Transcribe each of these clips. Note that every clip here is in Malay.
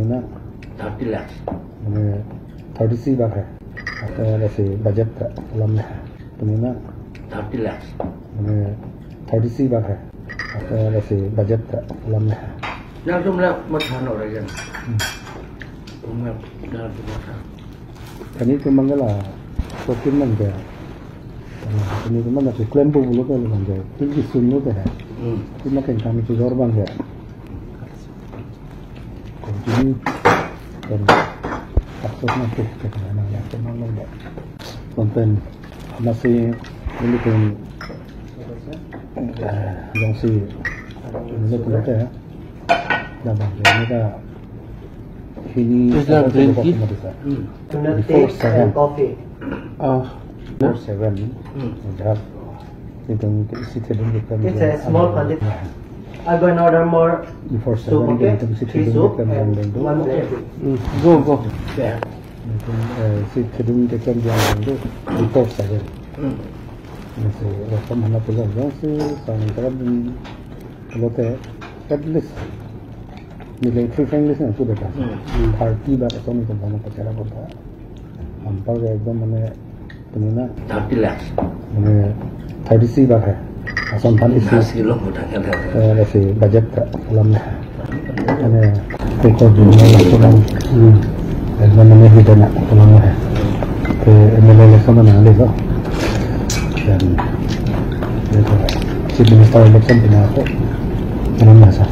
ना 30 lakhs मैंने 36 लाख है आता है वैसे बजट लम है तुम्हें ना 30 lakhs मैंने 36 लाख है आता है वैसे बजट लम है ना तुम लोग मत खाना और क्या तुम लोग ना तुम खाना kani tu mangala so kin man ga kani tu man na claim bu lo ko man ga tin ki sun lo da hai tin ma kan kam ki dor bang ga continue dan aksos na tu ke na ya to man lo da konten masih ini pun yang si ini tu ada ya dah bang ini dah ini green tea before 7 coffee. 7 dah itu isi terus kita It's a small quantity. I'm going to order more before 7 soup, okay? kita isi 3 terus soup kita and 1 black tea. go yeah isi terus kita jalan before 7 Nasi rasa mana pula nasi sangat terang lote at least nilai free friendly sih aku dekat party bar atau ni tempat mana cara berapa hampir एकदम मैंने तुम्हें ना 30 lakhs मैंने 36 बार है असम थाली से 10 kilo udah kan वैसे budget lump है मैंने एक और दुनिया में तुरंत मैंने ही देना लम है तो मैंने लेकर मना लेगा dan itu si minister election pinako ano nasa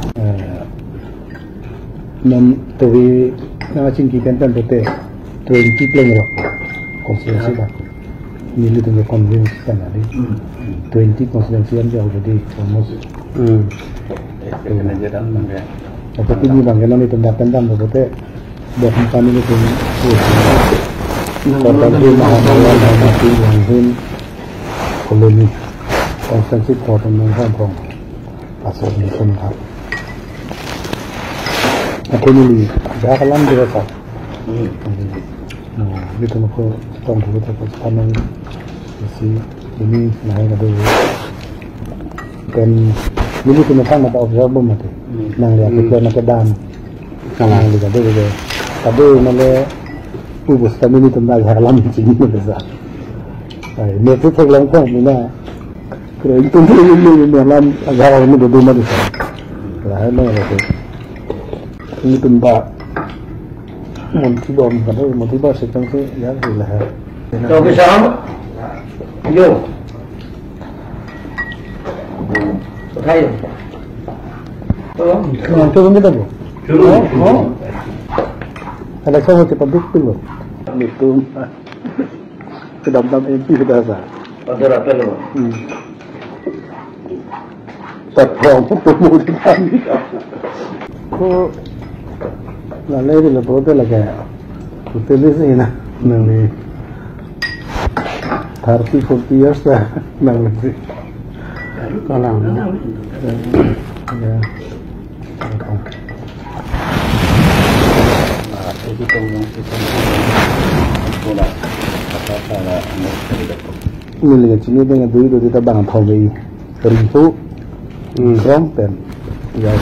nam tuwi na cingkikan tan bote 20 plan ro konstitusi ba nili tu convince kan ali 20 konstitusi yang jauh jadi almost itu aja dan mangga apa tu ni bangga ni tanda-tanda bote dah company ni tu kota di Mahabalal mati yang koloni konsensus kota Mongkong Pong asal di sana. Aku ni dah kalam dia sah. Itu aku tong tu tu sekarang si ini naik ada. Dan ini tu macam ada observer mati. Nang lihat kita nak dan kalang lihat ada. Tapi mana ubus kami ni tu nak kalam sini besar. Ini tu terlalu lama ni kerana itu ni dalam agama ini berdua di sana. Kerana apa? Ini tempat motivasi kan? Motivasi macam tu ya sudah. तो किसान यो उठाइए Nanti benda apa? Ada sama cepat dulu. Itu kedam-dam MP sudah sah. और apa lo Terang pun di kami. Ko lalu itu lepas tu lagi. Tulis ini na, nanti 30-40 years dah, nanti. Kalau ya. itu tolong kita bola apa Ini lagi sini dengan duit kita bangun pawai ribu, rom pen, ya.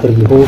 Ribu,